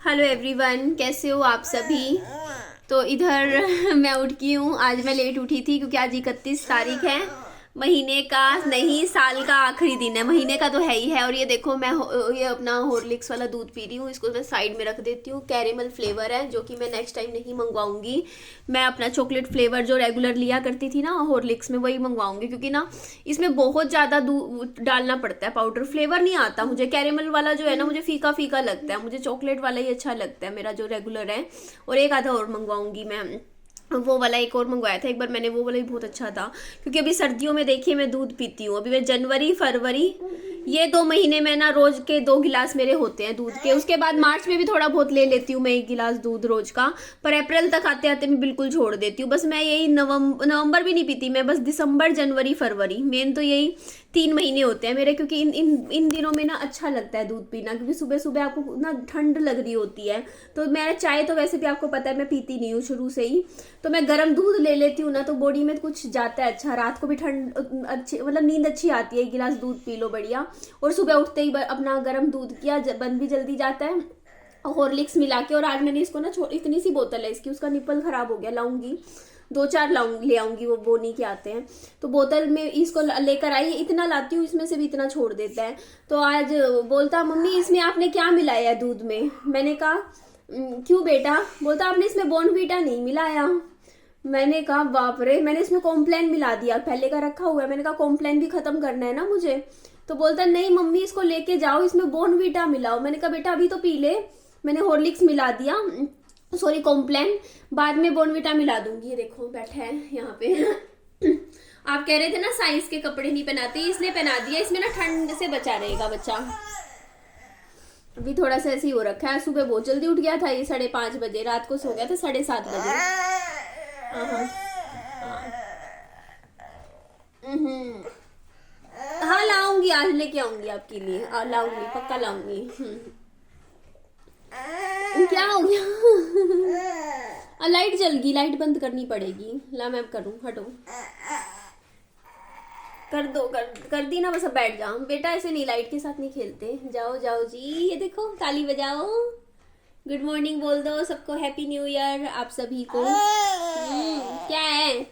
Hello everyone, कैसे हो आप सभी। तो इधर मैं उठ गई हूँ। आज मैं लेट उठी थी क्योंकि आज 31 तारीख है। महीने का नहीं, साल का आखिरी दिन है। महीने का तो है ही है। और ये देखो मैं ये अपना हॉर्लिक्स वाला दूध पी रही हूँ। इसको मैं साइड में रख देती हूँ। कैरेमल फ्लेवर है जो कि मैं नेक्स्ट टाइम नहीं मंगवाऊंगी। मैं अपना चॉकलेट फ्लेवर जो रेगुलर लिया करती थी ना हॉर्लिक्स में, वही मंगवाऊंगी क्योंकि ना इसमें बहुत ज़्यादा दूध डालना पड़ता है। पाउडर फ्लेवर नहीं आता मुझे। कैरेमल वाला जो है ना मुझे फीका फीका लगता है। मुझे चॉकलेट वाला ही अच्छा लगता है, मेरा जो रेगुलर है। और एक आधा और मंगवाऊंगी मैं। वो वाला एक और मंगवाया था एक बार मैंने, वो वाला भी बहुत अच्छा था। क्योंकि अभी सर्दियों में देखिए मैं दूध पीती हूँ। अभी मैं जनवरी फरवरी ये 2 महीने में ना रोज के 2 गिलास मेरे होते हैं दूध के। उसके बाद मार्च में भी थोड़ा बहुत ले लेती हूँ मैं 1 गिलास दूध रोज का। पर अप्रैल तक आते आते मैं बिल्कुल छोड़ देती हूँ। बस मैं यही नवंबर भी नहीं पीती मैं, बस दिसंबर जनवरी फरवरी मेन तो यही 3 महीने होते हैं मेरे। क्योंकि इन दिनों में ना अच्छा लगता है दूध पीना, क्योंकि सुबह सुबह आपको ना ठंड लग रही होती है। तो मैं चाय तो वैसे भी आपको पता है मैं पीती नहीं हूँ शुरू से ही। तो मैं गर्म दूध ले लेती हूँ ना तो बॉडी में कुछ जाता है अच्छा। रात को भी ठंड अच्छी, मतलब नींद अच्छी आती है। 1 गिलास दूध पी लो बढ़िया। और सुबह उठते ही अपना गर्म दूध किया, बंद भी जल्दी जाता है। हॉर्लिक्स मिला के। और आज मैंने इसको ना इतनी सी बोतल है इसकी, उसका निप्पल खराब हो गया। लाऊंगी 2-4 ले आऊंगी, वो बोनी के आते हैं। तो बोतल में इसको लेकर आई, इतना लाती हूँ इसमें से भी इतना छोड़ देता है। तो आज बोलता मम्मी इसमें आपने क्या मिलाया है दूध में। मैंने कहा क्यों बेटा। बोलता आपने इसमें बॉर्नवीटा नहीं मिलाया। मैंने कहा बाप रे, मैंने इसमें कॉम्प्लान मिला दिया, पहले का रखा हुआ है। मैंने कहा कॉम्प्लान भी खत्म करना है ना मुझे। तो बोलता नहीं मम्मी इसको लेके जाओ, इसमें बॉर्नवीटा मिलाओ। मैंने कहा बेटा अभी तो पी ले, मैंने हॉर्लिक्स मिला दिया, सॉरी कॉम्प्लान, बाद में बॉर्नवीटा मिला दूंगी। ये देखो बैठा है यहाँ पे। आप कह रहे थे ना साइंस के कपड़े नहीं पहनाते, इसलिए पहना दिया। इसमें ना ठंड से बचा रहेगा बच्चा। अभी थोड़ा सा ऐसे ही हो रखा है। सुबह बहुत जल्दी उठ गया था, ये 5:30 बजे। रात को सो गया था 7:30 बजे। हाँ लाऊंगी, आज लेके आऊंगी आपके लिए। लाऊंगी पक्का लाऊंगी। क्या हो गया। लाइट जल गई, लाइट बंद करनी पड़ेगी। ला मैं करूं, हटो। कर दो, कर दी ना, बस अब बैठ जाओ बेटा। ऐसे नहीं, लाइट के साथ नहीं खेलते। जाओ जाओ जी। ये देखो ताली बजाओ, गुड मॉर्निंग बोल दो सबको, हैप्पी न्यू ईयर आप सभी को। क्या है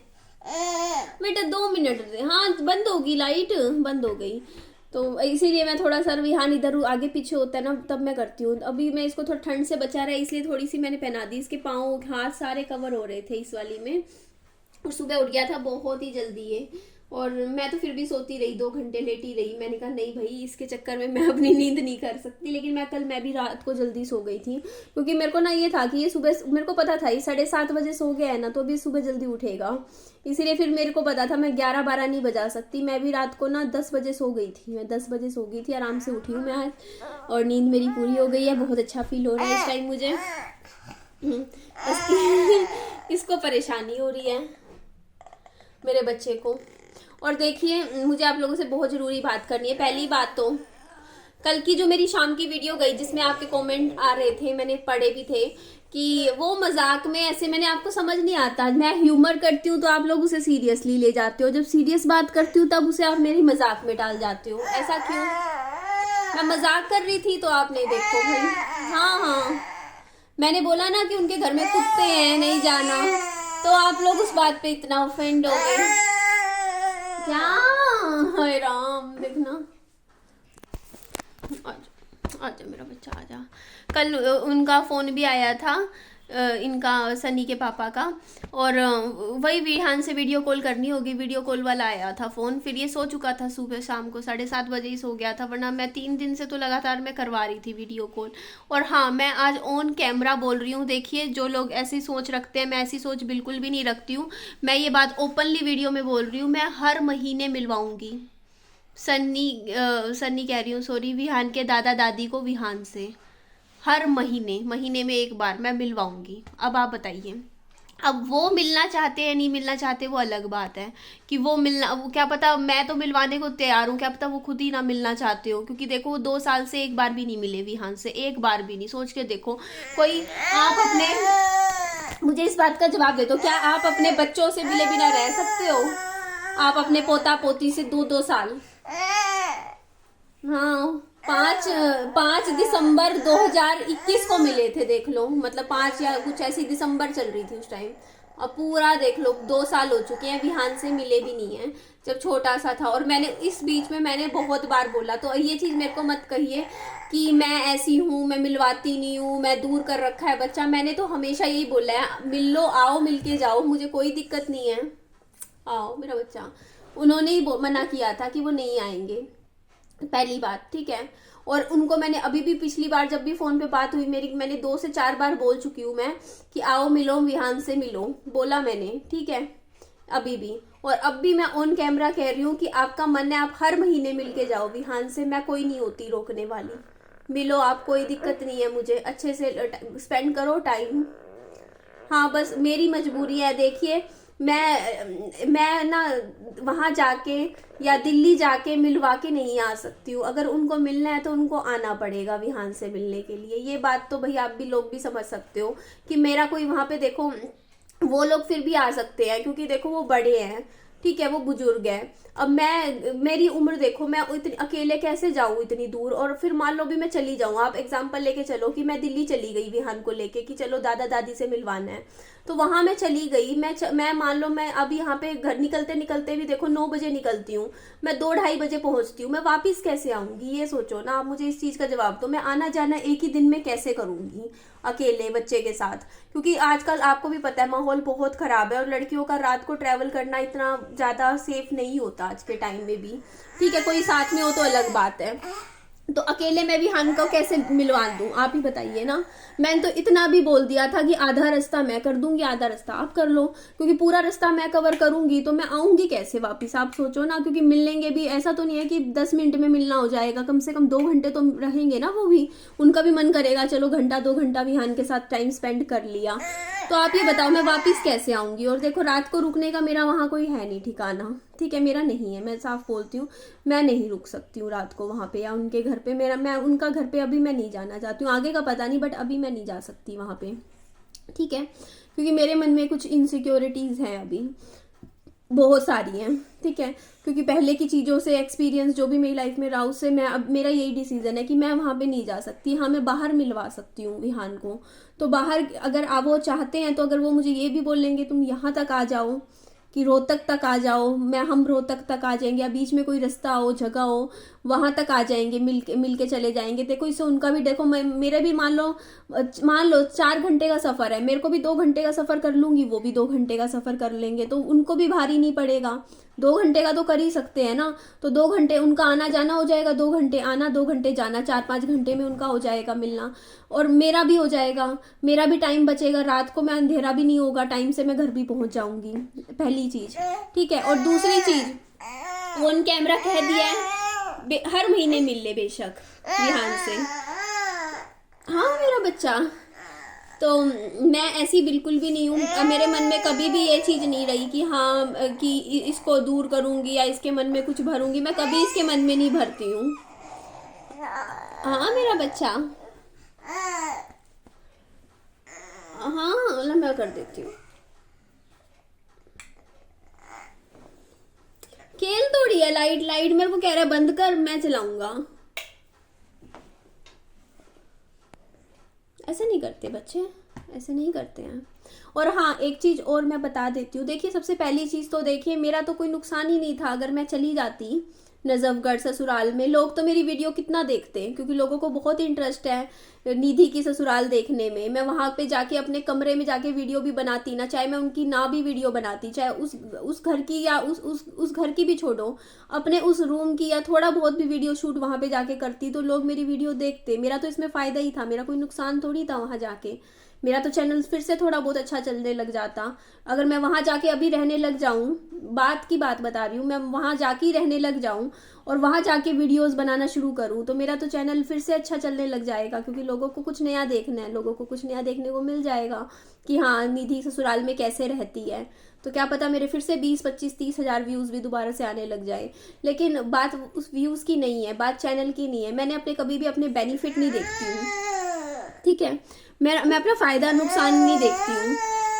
बेटा, 2 मिनट दे। हाँ बंद होगी लाइट, बंद हो गई। तो इसीलिए मैं थोड़ा सा रिहान इधर आगे पीछे होता है ना तब मैं करती हूँ। अभी मैं इसको थोड़ा ठंड से बचा रहा है इसलिए थोड़ी सी मैंने पहना दी। इसके पाँव हाथ सारे कवर हो रहे थे इस वाली में। और सुबह उठ गया था बहुत ही जल्दी ये। और मैं तो फिर भी सोती रही, 2 घंटे लेटी रही। मैंने कहा नहीं भाई इसके चक्कर में मैं अपनी नींद नहीं कर सकती। लेकिन मैं भी रात को जल्दी सो गई थी क्योंकि मेरे को ना ये था कि ये सुबह, मेरे को पता था ये 7:30 बजे सो गया है ना तो अभी सुबह जल्दी उठेगा। इसीलिए फिर मेरे को पता था मैं 11-12 नहीं बजा सकती। मैं भी रात को ना 10 बजे सो गई थी। मैं 10 बजे सो गई थी, आराम से उठी हूँ मैं आज। और नींद मेरी पूरी हो गई है, बहुत अच्छा फील हो रहा है इस टाइम मुझे। इसको परेशानी हो रही है मेरे बच्चे को। और देखिए मुझे आप लोगों से बहुत ज़रूरी बात करनी है। पहली बात तो कल की जो मेरी शाम की वीडियो गई जिसमें आपके कमेंट आ रहे थे, मैंने पढ़े भी थे कि वो मजाक में ऐसे, मैंने आपको समझ नहीं आता। मैं ह्यूमर करती हूँ तो आप लोग उसे सीरियसली ले जाते हो, जब सीरियस बात करती हूँ तब उसे आप मेरी मजाक में डाल जाते हो। ऐसा क्यों। मैं मजाक कर रही थी तो आप नहीं, देखो भाई। हाँ मैंने बोला ना कि उनके घर में कुत्ते हैं, नहीं जाना, तो आप लोग उस बात पे इतना ऑफेंड हो गए। क्या हाय राम, देखना। आजा मेरा बच्चा आजा। कल उनका फ़ोन भी आया था, इनका सनी के पापा का। और वही विहान से वीडियो कॉल करनी होगी, वीडियो कॉल वाला आया था फ़ोन। फिर ये सो चुका था, सुबह शाम को 7:30 बजे ही सो गया था। वरना मैं 3 दिन से तो लगातार मैं करवा रही थी वीडियो कॉल। और हाँ मैं आज ऑन कैमरा बोल रही हूँ। देखिए जो लोग ऐसी सोच रखते हैं, मैं ऐसी सोच बिल्कुल भी नहीं रखती हूँ। मैं ये बात ओपनली वीडियो में बोल रही हूँ। मैं हर महीने मिलवाऊँगी सन्नी कह रही हूँ, सॉरी, विहान के दादा दादी को विहान से। हर महीने में एक बार मैं मिलवाऊंगी। अब आप बताइए, अब वो मिलना चाहते हैं नहीं मिलना चाहते वो अलग बात है। कि वो मिलना, वो क्या पता, मैं तो मिलवाने को तैयार हूँ, क्या पता वो खुद ही ना मिलना चाहते हो। क्योंकि देखो वो 2 साल से एक बार भी नहीं मिले विहान से, एक बार भी नहीं। सोच के देखो कोई, आप अपने, मुझे इस बात का जवाब दे दो, क्या आप अपने बच्चों से मिले बिना रह सकते हो। आप अपने पोता पोती से 2-2 साल, हाँ 5 दिसंबर 2021 को मिले थे, देख लो, मतलब 5 या कुछ ऐसी दिसंबर चल रही थी उस टाइम। अब पूरा देख लो 2 साल हो चुके हैं, विहान से मिले भी नहीं है जब छोटा सा था। और मैंने इस बीच में मैंने बहुत बार बोला, तो ये चीज़ मेरे को मत कहिए कि मैं ऐसी हूँ, मैं मिलवाती नहीं हूँ, मैं दूर कर रखा है बच्चा। मैंने तो हमेशा यही बोला है, मिल लो, आओ, मिल के जाओ, मुझे कोई दिक्कत नहीं है, आओ मेरा बच्चा। उन्होंने ही मना किया था कि वो नहीं आएंगे, पहली बात, ठीक है। और उनको मैंने अभी भी, पिछली बार जब भी फोन पे बात हुई मेरी, मैंने 2 से 4 बार बोल चुकी हूँ मैं कि आओ मिलो, विहान से मिलो, बोला मैंने, ठीक है, अभी भी। और अब भी मैं ऑन कैमरा कह रही हूँ कि आपका मन है, आप हर महीने मिल के जाओ विहान से, मैं कोई नहीं होती रोकने वाली, मिलो आप, कोई दिक्कत नहीं है मुझे, अच्छे से स्पेंड करो टाइम। हाँ बस मेरी मजबूरी है, देखिए मैं ना वहाँ जाके या दिल्ली जाके मिलवा के नहीं आ सकती हूँ। अगर उनको मिलना है तो उनको आना पड़ेगा विहान से मिलने के लिए। ये बात तो भाई आप भी लोग भी समझ सकते हो कि मेरा कोई वहाँ पे, देखो वो लोग फिर भी आ सकते हैं क्योंकि देखो वो बड़े हैं, ठीक है, वो बुजुर्ग है। अब मेरी उम्र देखो, मैं इतनी अकेले कैसे जाऊँ इतनी दूर। और फिर मान लो भी मैं चली जाऊँ, आप एग्जाम्पल लेके चलो कि मैं दिल्ली चली गई विहान को लेके कि चलो दादा दादी से मिलवाना है, तो वहां मैं चली गई, मैं मान लो मैं अब यहाँ पे घर निकलते निकलते भी देखो 9 बजे निकलती हूँ, मैं 2-2:30 बजे पहुंचती हूँ, मैं वापस कैसे आऊंगी, ये सोचो ना आप, मुझे इस चीज का जवाब दो। मैं आना जाना एक ही दिन में कैसे करूंगी अकेले बच्चे के साथ, क्योंकि आजकल आपको भी पता है माहौल बहुत खराब है और लड़कियों का रात को ट्रैवल करना इतना ज्यादा सेफ नहीं होता आज के टाइम में भी, ठीक है, कोई साथ में हो तो अलग बात है। तो अकेले मैं विहान को कैसे मिलवा दूं, आप ही बताइए ना। मैंने तो इतना भी बोल दिया था कि आधा रास्ता मैं कर दूंगी, आधा रास्ता आप कर लो, क्योंकि पूरा रास्ता मैं कवर करूंगी तो मैं आऊंगी कैसे वापस, आप सोचो ना। क्योंकि मिलेंगे भी, ऐसा तो नहीं है कि 10 मिनट में मिलना हो जाएगा, कम से कम 2 घंटे तो रहेंगे ना, वो भी उनका भी मन करेगा चलो घंटा 2 घंटा विहान के साथ टाइम स्पेंड कर लिया। तो आप ये बताओ मैं वापस कैसे आऊंगी। और देखो रात को रुकने का मेरा वहाँ कोई है नहीं ठिकाना, ठीक है, मेरा नहीं है, मैं साफ बोलती हूँ, मैं नहीं रुक सकती हूँ रात को वहाँ पे या उनके घर पे। मैं उनका घर पे अभी मैं नहीं जाना चाहती हूँ, आगे का पता नहीं, बट अभी मैं नहीं जा सकती वहाँ पे, ठीक है, क्योंकि मेरे मन में कुछ इनसिक्योरिटीज हैं अभी, बहुत सारी हैं, ठीक है। क्योंकि पहले की चीज़ों से एक्सपीरियंस जो भी मेरी लाइफ में रहा उससे मैं अब मेरा यही डिसीजन है कि मैं वहाँ पे नहीं जा सकती। हाँ मैं बाहर मिलवा सकती हूँ विहान को, तो बाहर अगर आप वो चाहते हैं तो अगर वो मुझे ये भी बोल लेंगे तुम यहाँ तक आ जाओ, कि रोहतक तक आ जाओ, हम रोहतक तक आ जाएंगे, या बीच में कोई रास्ता हो, जगह हो, वहां तक आ जाएंगे, मिल के चले जाएंगे। देखो इससे उनका भी, देखो मेरे भी मान लो 4 घंटे का सफर है, मेरे को भी 2 घंटे का सफर कर लूंगी, वो भी 2 घंटे का सफर कर लेंगे, तो उनको भी भारी नहीं पड़ेगा। 2 घंटे का तो कर ही सकते हैं ना, तो 2 घंटे उनका आना जाना हो जाएगा, 2 घंटे आना 2 घंटे जाना, 4-5 घंटे में उनका हो जाएगा मिलना, और मेरा भी हो जाएगा, मेरा भी टाइम बचेगा, रात को मैं अंधेरा भी नहीं होगा, टाइम से मैं घर भी पहुंच जाऊंगी, पहली चीज, ठीक है। और दूसरी चीज ऑन कैमरा कह दिया है हर महीने मिल ले बेशक विहान से, हाँ मेरा बच्चा। तो मैं ऐसी बिल्कुल भी नहीं हूँ, मेरे मन में कभी भी ये चीज़ नहीं रही कि हाँ कि इसको दूर करूँगी या इसके मन में कुछ भरूंगी, मैं कभी इसके मन में नहीं भरती हूँ। हाँ मेरा बच्चा, हाँ मैं कर देती हूँ। खेल थोड़ी है, लाइट मेरे को कह रहा है बंद कर, मैं चलाऊंगा। ऐसे नहीं करते बच्चे, ऐसे नहीं करते हैं। और हाँ एक चीज और मैं बता देती हूँ, देखिए सबसे पहली चीज तो देखिए मेरा तो कोई नुकसान ही नहीं था अगर मैं चली जाती नजफगढ़ ससुराल में। लोग तो मेरी वीडियो कितना देखते हैं क्योंकि लोगों को बहुत इंटरेस्ट है निधि की ससुराल देखने में। मैं वहां पे जाके अपने कमरे में जाके वीडियो भी बनाती ना, चाहे मैं उनकी ना भी वीडियो बनाती, चाहे उस घर की या उस घर की भी छोड़ो, अपने उस रूम की या थोड़ा बहुत भी वीडियो शूट वहां पे जाके करती, तो लोग मेरी वीडियो देखते। मेरा तो इसमें फायदा ही था, मेरा कोई नुकसान थोड़ी था वहां जाके। मेरा तो चैनल फिर से थोड़ा बहुत अच्छा चलने लग जाता अगर मैं वहां जाके अभी रहने लग जाऊं। बात की बात बता रही हूँ, मैं वहां जाके रहने लग जाऊं और वहां जाके वीडियोस बनाना शुरू करूं तो मेरा तो चैनल फिर से अच्छा चलने लग जाएगा, क्योंकि लोगों को कुछ नया देखना है, लोगों को कुछ नया देखने को मिल जाएगा कि हाँ निधि ससुराल में कैसे रहती है। तो क्या पता मेरे फिर से 20-25-30 हजार व्यूज भी दोबारा से आने लग जाए। लेकिन बात उस व्यूज की नहीं है, बात चैनल की नहीं है। मैंने अपने कभी भी अपने बेनिफिट नहीं देखती हूँ, ठीक है, मैं अपना फायदा नुकसान नहीं देखती हूँ।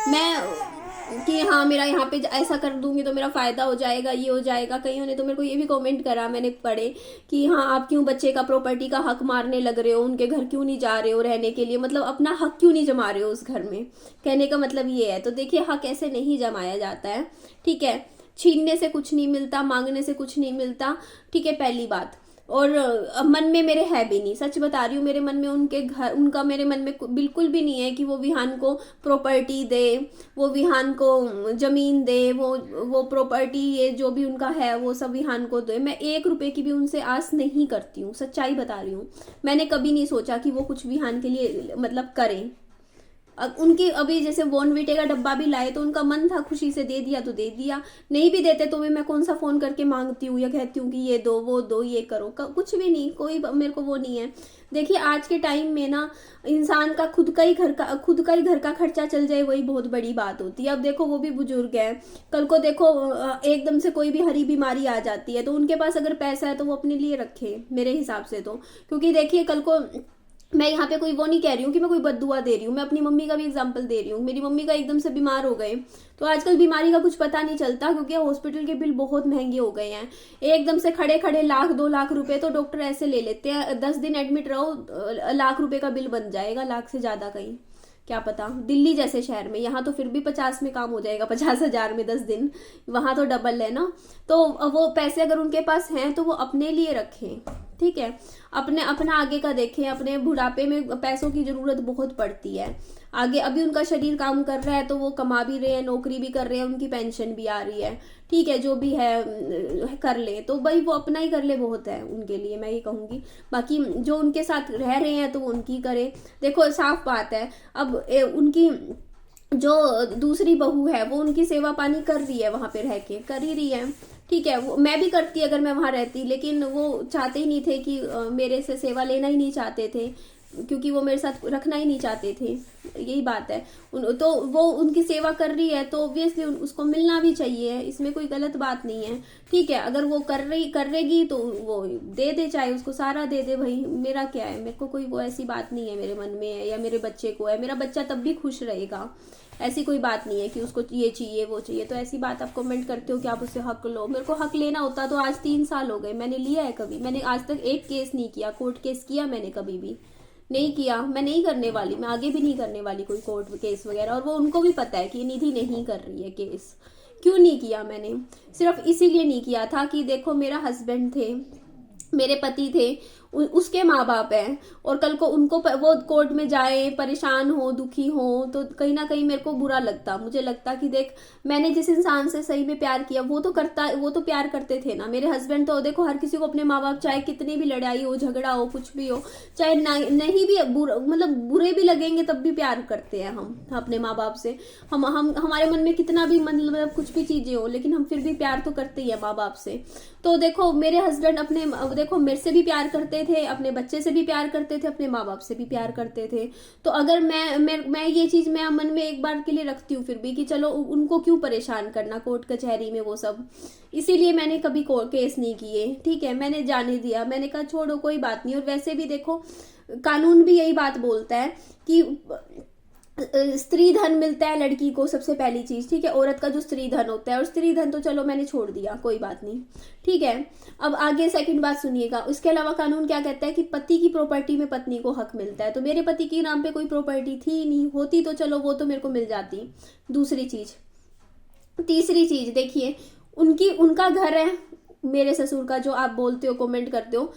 मैं कि हाँ मेरा यहाँ पे ऐसा कर दूंगी तो मेरा फ़ायदा हो जाएगा, ये हो जाएगा। कईयों ने तो मेरे को ये भी कमेंट करा, मैंने पढ़े, कि हाँ आप क्यों बच्चे का प्रॉपर्टी का हक मारने लग रहे हो, उनके घर क्यों नहीं जा रहे हो रहने के लिए, मतलब अपना हक क्यों नहीं जमा रहे हो उस घर में। कहने का मतलब ये है। तो देखिए हक ऐसे नहीं जमाया जाता है, ठीक है। छीनने से कुछ नहीं मिलता, मांगने से कुछ नहीं मिलता, ठीक है, पहली बात। और मन में मेरे है भी नहीं, सच बता रही हूँ, मेरे मन में उनका मेरे मन में बिल्कुल भी नहीं है कि वो विहान को प्रॉपर्टी दे, वो विहान को जमीन दे, वो प्रॉपर्टी ये जो भी उनका है वो सब विहान को दे। मैं 1 रुपए की भी उनसे आस नहीं करती हूँ, सच्चाई बता रही हूँ। मैंने कभी नहीं सोचा कि वो कुछ विहान के लिए मतलब करें। उनकी अभी जैसे बॉर्नविटे का डब्बा भी लाए तो उनका मन था, खुशी से दे दिया तो दे दिया, नहीं भी देते तो भी मैं कौन सा फोन करके मांगती हूँ या कहती हूँ कि ये दो वो दो ये करो, कुछ भी नहीं, कोई मेरे को वो नहीं है। देखिए आज के टाइम में ना इंसान का खुद का ही घर का खर्चा चल जाए वही बहुत बड़ी बात होती है। अब देखो वो भी बुजुर्ग है, कल को देखो एकदम से कोई भी हरी बीमारी आ जाती है तो उनके पास अगर पैसा है तो वो अपने लिए रखे, मेरे हिसाब से तो। क्योंकि देखिए कल को मैं यहाँ पे कोई वो नहीं कह रही हूँ कि मैं कोई बद्दुआ दे रही हूँ, मैं अपनी मम्मी का भी एग्जांपल दे रही हूँ। मेरी मम्मी का एकदम से बीमार हो गए तो आजकल बीमारी का कुछ पता नहीं चलता, क्योंकि हॉस्पिटल के बिल बहुत महंगे हो गए हैं। एकदम से खड़े खड़े 1,00,000-2,00,000 रुपए तो डॉक्टर ऐसे ले लेते हैं, 10 दिन एडमिट रहो, 1,00,000 रुपए का बिल बन जाएगा, 1,00,000 से ज्यादा कहीं, क्या पता दिल्ली जैसे शहर में। यहाँ तो फिर भी 50 में काम हो जाएगा, 50,000 में 10 दिन, वहां तो डबल है ना। तो वो पैसे अगर उनके पास हैं तो वो अपने लिए रखें, ठीक है, अपना आगे का देखें। अपने बुढ़ापे में पैसों की जरूरत बहुत पड़ती है। आगे अभी उनका शरीर काम कर रहा है तो वो कमा भी रहे हैं, नौकरी भी कर रहे हैं, उनकी पेंशन भी आ रही है, ठीक है, जो भी है कर ले तो भाई वो अपना ही कर ले, बहुत है उनके लिए, मैं ये कहूंगी। बाकी जो उनके साथ रह रहे हैं तो वो उनकी करे। देखो साफ बात है, अब उनकी जो दूसरी बहू है वो उनकी सेवा पानी कर रही है, वहां पे रह के कर ही रही है, ठीक है। वो मैं भी करती अगर मैं वहां रहती, लेकिन वो चाहते ही नहीं थे कि मेरे से सेवा लेना ही नहीं चाहते थे, क्योंकि वो मेरे साथ रखना ही नहीं चाहते थे, यही बात है। तो वो उनकी सेवा कर रही है तो ऑब्वियसली उसको मिलना भी चाहिए, इसमें कोई गलत बात नहीं है, ठीक है। अगर वो करेगी तो वो दे दे, चाहे उसको सारा दे दे, भाई मेरा क्या है, मेरे को कोई वो ऐसी बात नहीं है मेरे मन में है, या मेरे बच्चे को है, मेरा बच्चा तब भी खुश रहेगा, ऐसी कोई बात नहीं है कि उसको ये चाहिए वो चाहिए। तो ऐसी बात आप कमेंट करते हो कि आप उससे हक लो, मेरे को हक लेना होता तो आज 3 साल हो गए, मैंने लिया है कभी? मैंने आज तक एक केस नहीं किया, कोर्ट केस किया मैंने कभी भी नहीं किया, मैं नहीं करने वाली, मैं आगे भी नहीं करने वाली कोई कोर्ट केस वगैरह। और वो उनको भी पता है कि निधि नहीं कर रही है केस। क्यों नहीं किया मैंने? सिर्फ इसीलिए नहीं किया था कि देखो मेरा हस्बैंड थे, मेरे पति थे, उसके माँ बाप हैं, और कल को उनको वो कोर्ट में जाए, परेशान हो, दुखी हो, तो कहीं ना कहीं मेरे को बुरा लगता। मुझे लगता कि देख मैंने जिस इंसान से सही में प्यार किया वो तो प्यार करते थे ना। मेरे हस्बैंड तो देखो हर किसी को अपने माँ बाप, चाहे कितनी भी लड़ाई हो, झगड़ा हो, कुछ भी हो, चाहे नहीं भी मतलब बुरे भी लगेंगे तब भी प्यार करते हैं हम अपने माँ बाप से। हम हमारे मन में कितना भी मतलब कुछ भी चीजें हो, लेकिन हम फिर भी प्यार तो करते ही है माँ बाप से। तो देखो मेरे हस्बैंड देखो मेरे से भी प्यार करते थे, अपने बच्चे से भी प्यार करते थे, अपने माँ बाप से भी प्यार करते थे। तो अगर मैं ये चीज मैं मन में एक बार के लिए रखती हूँ फिर भी, कि चलो उनको क्यों परेशान करना कोर्ट कचहरी में वो सब, इसीलिए मैंने कभी केस नहीं किए, ठीक है, मैंने जाने दिया, मैंने कहा छोड़ो कोई बात नहीं। और वैसे भी देखो कानून भी यही बात बोलता है कि स्त्री धन मिलता है लड़की को सबसे पहली चीज, ठीक है, औरत का जो स्त्री धन होता है। और स्त्री धन तो चलो मैंने छोड़ दिया, कोई बात नहीं, ठीक है। अब आगे सेकंड बात सुनिएगा, इसके अलावा कानून क्या कहता है कि पति की प्रॉपर्टी में पत्नी को हक मिलता है। तो मेरे पति के नाम पे कोई प्रॉपर्टी थी नहीं, होती तो चलो वो तो मेरे को मिल जाती। दूसरी चीज, तीसरी चीज देखिए, उनका घर है मेरे ससुर का, जो आप बोलते हो कमेंट करते हो,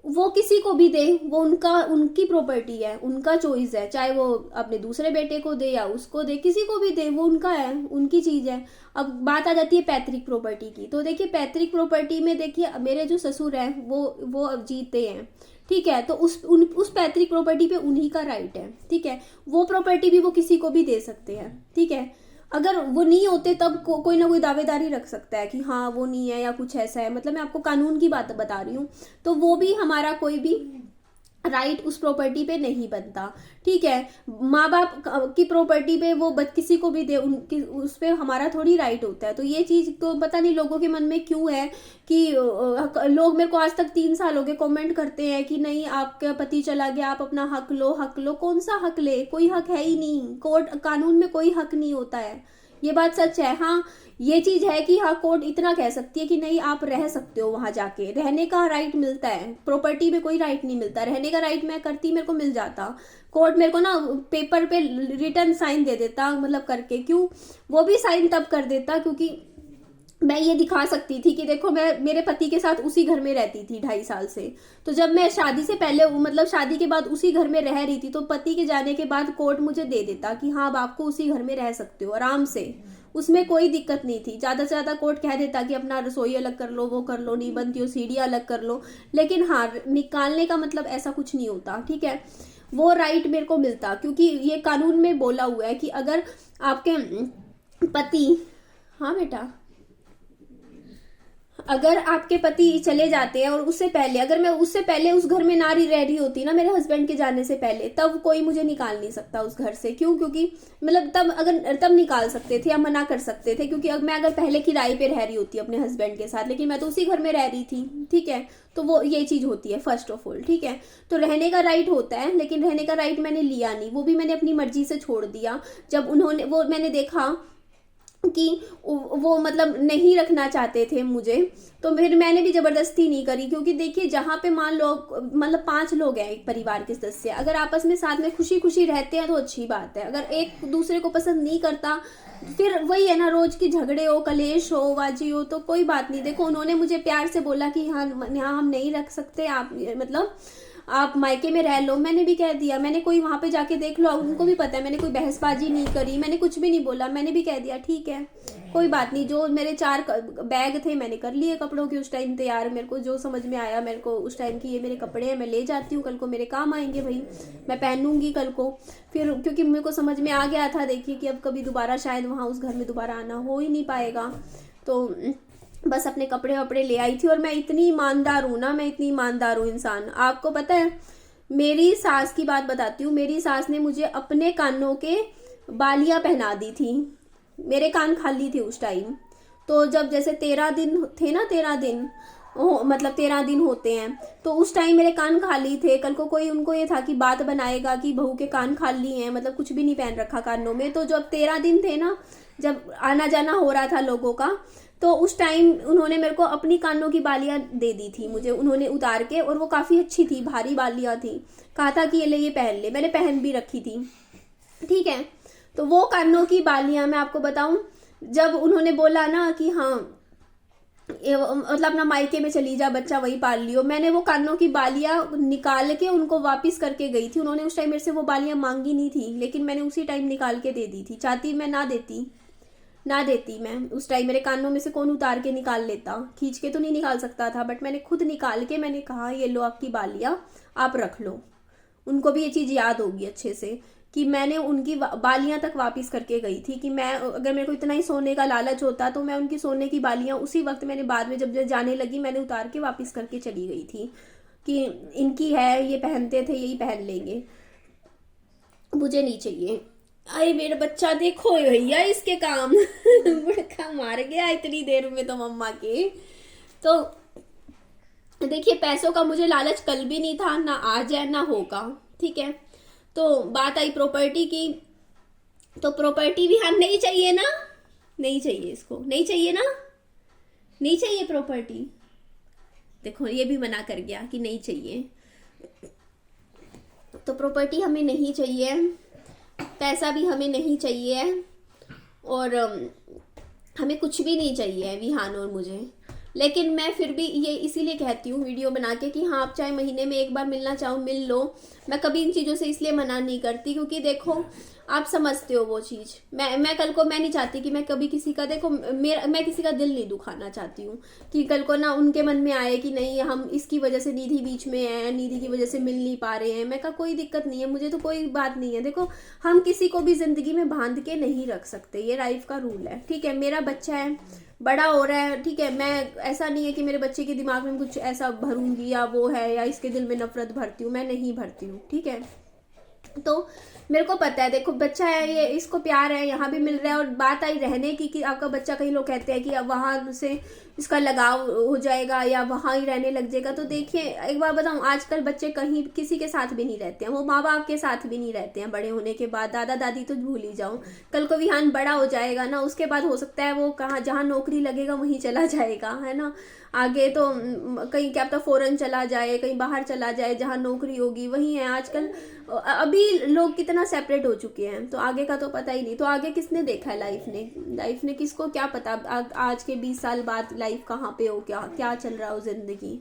वो किसी को भी दे, वो उनकी प्रॉपर्टी है, उनका चॉइस है, चाहे वो अपने दूसरे बेटे को दे या उसको दे, किसी को भी दे, वो उनका है, उनकी चीज है। अब बात आ जाती है पैतृक प्रॉपर्टी की। तो देखिए पैतृक प्रॉपर्टी में देखिए मेरे जो ससुर हैं वो अब जीते हैं, ठीक है, तो उस पैतृक प्रॉपर्टी पे उन्हीं का राइट है, ठीक है। वो प्रॉपर्टी भी वो किसी को भी दे सकते हैं, ठीक है। अगर वो नहीं होते तब कोई ना कोई दावेदारी रख सकता है कि हाँ वो नहीं है या कुछ ऐसा है, मतलब मैं आपको कानून की बात बता रही हूँ। तो वो भी हमारा कोई भी राइट उस प्रॉपर्टी पे नहीं बनता, ठीक है। माँ बाप की प्रॉपर्टी पे वो किसी को भी दे, उस पे हमारा थोड़ी राइट होता है। तो ये चीज तो पता नहीं लोगों के मन में क्यों है कि लोग मेरे को आज तक 3 साल हो गए कमेंट करते हैं कि नहीं आपका पति चला गया, आप अपना हक लो, हक लो। कौन सा हक ले? कोई हक है ही नहीं, कोर्ट कानून में कोई हक नहीं होता है, ये बात सच है। हाँ ये चीज है कि हाँ कोर्ट इतना कह सकती है कि नहीं आप रह सकते हो, वहां जाके रहने का राइट मिलता है, प्रॉपर्टी में कोई राइट नहीं मिलता। रहने का राइट मैं करती, मेरे को मिल जाता, कोर्ट मेरे को ना पेपर पे रिटर्न साइन दे देता, मतलब करके, क्यों वो भी साइन तब कर देता क्योंकि मैं ये दिखा सकती थी कि देखो मैं मेरे पति के साथ उसी घर में रहती थी 2.5 साल से। तो जब मैं शादी से पहले, मतलब शादी के बाद उसी घर में रह रही थी, तो पति के जाने के बाद कोर्ट मुझे दे देता कि हाँ अब आपको उसी घर में रह सकते हो आराम से, उसमें कोई दिक्कत नहीं थी। ज्यादा से ज्यादा कोर्ट कह देता कि अपना रसोई अलग कर लो, वो कर लो, नहीं बनती हो सीढ़ियाँ अलग कर लो, लेकिन हाँ निकालने का मतलब ऐसा कुछ नहीं होता, ठीक है। वो राइट मेरे को मिलता क्योंकि ये कानून में बोला हुआ है कि अगर आपके पति, हाँ बेटा, अगर आपके पति चले जाते हैं और उससे पहले, अगर मैं उससे पहले उस घर में ना रह रही होती ना, मेरे हस्बैंड के जाने से पहले, तब कोई मुझे निकाल नहीं सकता उस घर से। क्यों? क्योंकि मतलब तब निकाल सकते थे या मना कर सकते थे, क्योंकि मैं अगर पहले किराए पे रह रही होती अपने हस्बैंड के साथ, लेकिन मैं तो उसी घर में रह रही थी, ठीक है। तो वो ये चीज होती है फर्स्ट ऑफ ऑल, ठीक है। तो रहने का राइट होता है, लेकिन रहने का राइट मैंने लिया नहीं, वो भी मैंने अपनी मर्जी से छोड़ दिया। जब उन्होंने, वो मैंने देखा कि वो मतलब नहीं रखना चाहते थे मुझे, तो फिर मैंने भी जबरदस्ती नहीं करी। क्योंकि देखिए जहाँ पे मान लो मतलब 5 लोग हैं एक परिवार के सदस्य, अगर आपस में साथ में खुशी खुशी रहते हैं तो अच्छी बात है। अगर एक दूसरे को पसंद नहीं करता, फिर वही है ना, रोज की झगड़े हो, कलेश हो, बाजी हो, तो कोई बात नहीं। देखो उन्होंने मुझे प्यार से बोला कि हाँ यहाँ हम नहीं रख सकते, आप मतलब आप मायके में रह लो, मैंने भी कह दिया। मैंने कोई वहां पे जाके देख लो, उनको भी पता है, मैंने कोई बहसबाजी नहीं करी, मैंने कुछ भी नहीं बोला, मैंने भी कह दिया ठीक है कोई बात नहीं। जो मेरे 4 बैग थे मैंने कर लिए कपड़ों के उस टाइम तैयार, मेरे को जो समझ में आया मेरे को उस टाइम की, ये मेरे कपड़े हैं, मैं ले जाती हूँ, कल को मेरे काम आएंगे भाई, मैं पहनूंगी कल को। फिर क्योंकि मेरे को समझ में आ गया था, देखिए कि अब कभी दोबारा शायद वहाँ उस घर में दोबारा आना हो ही नहीं पाएगा, तो बस अपने कपड़े वपड़े ले आई थी। और मैं इतनी ईमानदार हूँ ना, मैं इतनी ईमानदार हूँ इंसान, आपको पता है। मेरी सास की बात बताती हूँ, मेरी सास ने मुझे अपने कानों के बालियां पहना दी थी, मेरे कान खाली थे उस टाइम। तो जब जैसे 13 दिन थे ना, 13 दिन मतलब 13 दिन होते हैं, तो उस टाइम मेरे कान खाली थे। कल को कोई उनको ये था कि बात बनाएगा कि बहू के कान खाली हैं, मतलब कुछ भी नहीं पहन रखा कानों में। तो जब 13 दिन थे ना, जब आना जाना हो रहा था लोगों का, तो उस टाइम उन्होंने मेरे को अपनी कानों की बालियां दे दी थी मुझे, उन्होंने उतार के, और वो काफ़ी अच्छी थी, भारी बालियां थी। कहा था कि ये ले, ये पहन ले, मैंने पहन भी रखी थी, ठीक है। तो वो कानों की बालियां मैं आपको बताऊं, जब उन्होंने बोला ना कि हाँ मतलब अपना मायके में चली जा, बच्चा वही पाल लियो, मैंने वो कानों की बालियां निकाल के उनको वापस करके गई थी। उन्होंने उस टाइम मेरे से वो बालियां मांगी नहीं थी, लेकिन मैंने उसी टाइम निकाल के दे दी थी। चाहती मैं ना देती मैं उस टाइम, मेरे कानों में से कौन उतार के निकाल लेता, खींच के तो नहीं निकाल सकता था, बट मैंने खुद निकाल के मैंने कहा ये लो आपकी बालियां, आप रख लो। उनको भी ये चीज़ याद होगी अच्छे से कि मैंने उनकी बालियां तक वापस करके गई थी। कि मैं, अगर मेरे को इतना ही सोने का लालच होता तो मैं उनकी सोने की बालियां उसी वक्त, मैंने बाद में जब जाने लगी मैंने उतार के वापस करके चली गई थी कि इनकी है, ये पहनते थे, यही पहन लेंगे, मुझे नहीं चाहिए। अरे मेरा बच्चा देखो भैया इसके काम बुड़का मार गया इतनी देर में तो मम्मा के। तो देखिए पैसों का मुझे लालच कल भी नहीं था, ना आज है ना होगा, ठीक है। तो बात आई प्रॉपर्टी की, तो प्रॉपर्टी भी हम नहीं चाहिए ना, नहीं चाहिए, इसको नहीं चाहिए ना, नहीं चाहिए प्रॉपर्टी। देखो ये भी मना कर गया कि नहीं चाहिए, तो प्रॉपर्टी हमें नहीं चाहिए, पैसा भी हमें नहीं चाहिए, और हमें कुछ भी नहीं चाहिए विहान और मुझे। लेकिन मैं फिर भी ये इसीलिए कहती हूँ वीडियो बना के कि हाँ आप चाहे महीने में एक बार मिलना चाहो मिल लो। मैं कभी इन चीज़ों से इसलिए मना नहीं करती क्योंकि देखो आप समझते हो वो चीज़, मैं कल को मैं नहीं चाहती कि मैं कभी किसी का, देखो मैं किसी का दिल नहीं दुखाना चाहती हूँ कि कल को ना उनके मन में आए कि नहीं हम इसकी वजह से निधि बीच में है, निधि की वजह से मिल नहीं पा रहे हैं। मैं का कोई दिक्कत नहीं है, मुझे तो कोई बात नहीं है। देखो हम किसी को भी जिंदगी में बांध के नहीं रख सकते, ये लाइफ का रूल है, ठीक है। मेरा बच्चा है, बड़ा हो रहा है, ठीक है। मैं ऐसा नहीं है कि मेरे बच्चे के दिमाग में कुछ ऐसा भरूंगी या वो है या इसके दिल में नफरत भरती हूँ, मैं नहीं भरती हूँ, ठीक है। तो मेरे को पता है, देखो बच्चा है ये, इसको प्यार है, यहाँ भी मिल रहा है। और बात आई रहने की कि आपका बच्चा, कई लोग कहते हैं कि अब वहाँ से इसका लगाव हो जाएगा या वहाँ ही रहने लग जाएगा। तो देखिए एक बार बताऊँ, आजकल बच्चे कहीं किसी के साथ भी नहीं रहते हैं, वो माँ बाप के साथ भी नहीं रहते हैं। बड़े होने के बाद दादा दादी तो भूल ही जाओ, कल को विहान बड़ा हो जाएगा ना, उसके बाद हो सकता है वो कहाँ, जहाँ नौकरी लगेगा वहीं चला जाएगा, है ना। आगे तो कहीं क्या पता फॉरेन चला जाए, कहीं बाहर चला जाए, जहाँ नौकरी होगी वहीं है। आजकल अभी लोग कितना सेपरेट हो चुके हैं, तो आगे का तो पता ही नहीं। तो आगे किसने देखा है लाइफ ने किसको क्या पता आज के 20 साल बाद लाइफ कहाँ पे हो, क्या चल रहा हो जिंदगी।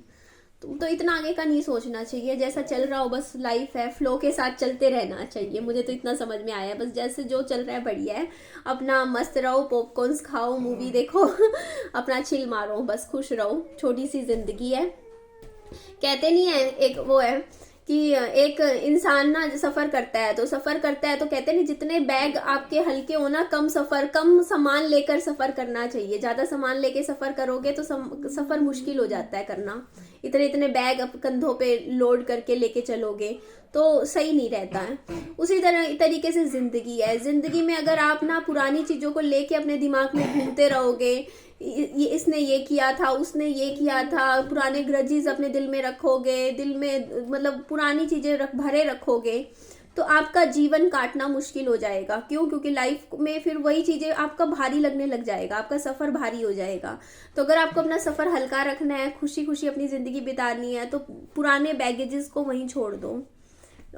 तो इतना आगे का नहीं सोचना चाहिए, जैसा चल रहा हो बस लाइफ है, फ्लो के साथ चलते रहना चाहिए। मुझे तो इतना समझ में आया, बस जैसे जो चल रहा है बढ़िया है, अपना मस्त रहो, पॉपकॉर्न्स खाओ, मूवी देखो अपना चिल मारो, बस खुश रहो, छोटी सी जिंदगी है। कहते नहीं है, एक वो है कि एक इंसान ना सफर करता है तो कहते नहीं, जितने बैग आपके हल्के हो ना, कम सामान लेकर सफर करना चाहिए। ज्यादा सामान लेके सफर करोगे तो सफर मुश्किल हो जाता है करना। इतने बैग कंधों पे लोड करके लेके चलोगे तो सही नहीं रहता है। उसी तरीके से जिंदगी है। जिंदगी में अगर आप ना पुरानी चीजों को लेके अपने दिमाग में घूमते रहोगे, इसने ये किया था, उसने ये किया था, पुराने ग्रजेस अपने दिल में रखोगे, दिल में मतलब पुरानी चीजें भरे रखोगे, तो आपका जीवन काटना मुश्किल हो जाएगा। क्यों? क्योंकि लाइफ में फिर वही चीजें आपका भारी लगने लग जाएगा, आपका सफर भारी हो जाएगा। तो अगर आपको अपना सफर हल्का रखना है, खुशी खुशी अपनी जिंदगी बितानी है, तो पुराने बैगेजेस को वहीं छोड़ दो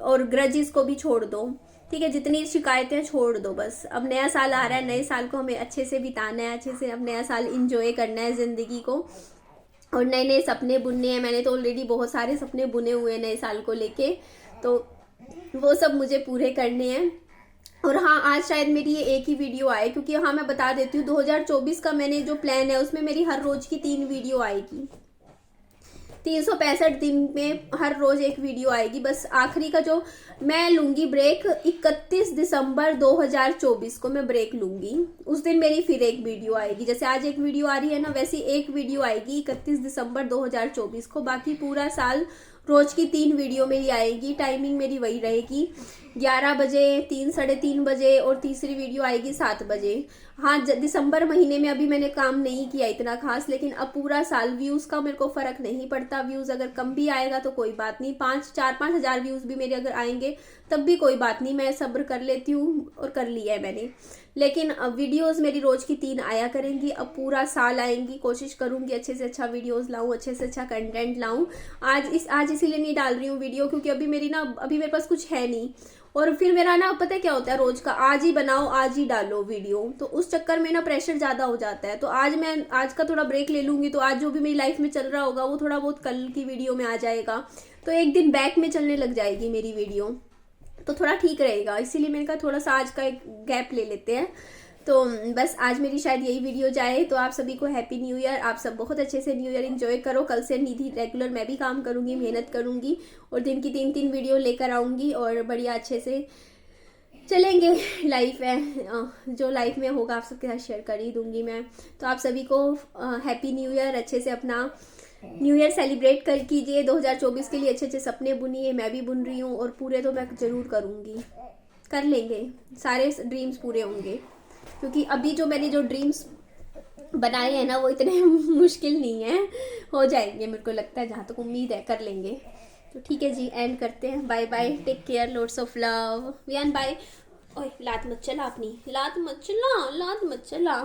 और ग्रजेस को भी छोड़ दो, ठीक है। जितनी शिकायतें छोड़ दो बस। अब नया साल आ रहा है, नए साल को हमें अच्छे से बिताना है, अच्छे से अब नया साल इंजॉय करना है जिंदगी को, और नए नए सपने बुनने हैं। मैंने तो ऑलरेडी बहुत सारे सपने बुने हुए हैं नए साल को लेके, तो वो सब मुझे पूरे करने हैं। और हाँ, आज शायद मेरी ये एक ही वीडियो आए, क्योंकि हाँ मैं बता देती हूँ 2024 का मैंने जो प्लान है उसमें मेरी हर रोज की 3 वीडियो आएगी। 365 दिन में हर रोज एक वीडियो आएगी। बस आखिरी का जो मैं लूंगी ब्रेक, 31 दिसंबर 2024 को मैं ब्रेक लूंगी। उस दिन मेरी फिर एक वीडियो आएगी। जैसे आज एक वीडियो आ रही है ना, वैसी एक वीडियो आएगी 31 दिसंबर 2024 को। बाकी पूरा साल रोज की 3 वीडियो मेरी आएगी। टाइमिंग मेरी वही रहेगी, 11 बजे, 3, साढ़े 3 बजे, और तीसरी वीडियो आएगी 7 बजे। हाँ, दिसंबर महीने में अभी मैंने काम नहीं किया इतना खास, लेकिन अब पूरा साल व्यूज का मेरे को फर्क नहीं पड़ता। व्यूज अगर कम भी आएगा तो कोई बात नहीं, 4-5 हजार व्यूज भी मेरे अगर आएंगे तब भी कोई बात नहीं, मैं सब्र कर लेती हूँ, और कर लिया है मैंने। लेकिन अब वीडियोस मेरी रोज की 3 आया करेंगी, अब पूरा साल आएंगी। कोशिश करूंगी अच्छे से अच्छा वीडियोस लाऊं, अच्छे से अच्छा कंटेंट लाऊं। आज इसीलिए नहीं डाल रही हूँ वीडियो, क्योंकि अभी मेरे पास कुछ है नहीं। और फिर मेरा ना पता है क्या होता है, रोज का आज ही बनाओ आज ही डालो वीडियो, तो उस चक्कर में ना प्रेशर ज्यादा हो जाता है। तो आज का थोड़ा ब्रेक ले लूंगी, तो आज जो भी मेरी लाइफ में चल रहा होगा वो थोड़ा बहुत कल की वीडियो में आ जाएगा, तो एक दिन बैक में चलने लग जाएगी मेरी वीडियो, तो थोड़ा ठीक रहेगा। इसीलिए मैंने कहा थोड़ा सा आज का एक गैप ले लेते हैं। तो बस आज मेरी शायद यही वीडियो जाए। तो आप सभी को हैप्पी न्यू ईयर। आप सब बहुत अच्छे से न्यू ईयर एंजॉय करो। कल से निधि रेगुलर मैं भी काम करूंगी, मेहनत करूंगी, और दिन की 3 वीडियो लेकर आऊंगी, और बढ़िया अच्छे से चलेंगे। लाइफ है, जो लाइफ में होगा आप सबके साथ शेयर कर ही दूंगी मैं। तो आप सभी को हैप्पी न्यू ईयर। अच्छे से अपना न्यू ईयर सेलिब्रेट कर कीजिए। 2024 के लिए अच्छे अच्छे सपने बुनिए, मैं भी बुन रही हूँ, और पूरे तो मैं जरूर करूँगी, कर लेंगे, सारे ड्रीम्स पूरे होंगे। क्योंकि अभी जो मैंने जो ड्रीम्स बनाए हैं ना, वो इतने मुश्किल नहीं है, हो जाएंगे मेरे को लगता है, जहाँ तक उम्मीद है कर लेंगे। तो ठीक है जी, एंड करते हैं। Bye bye, take care, loads of love. Vian bye. ओए लात मत चला अपनी, लात मत चला।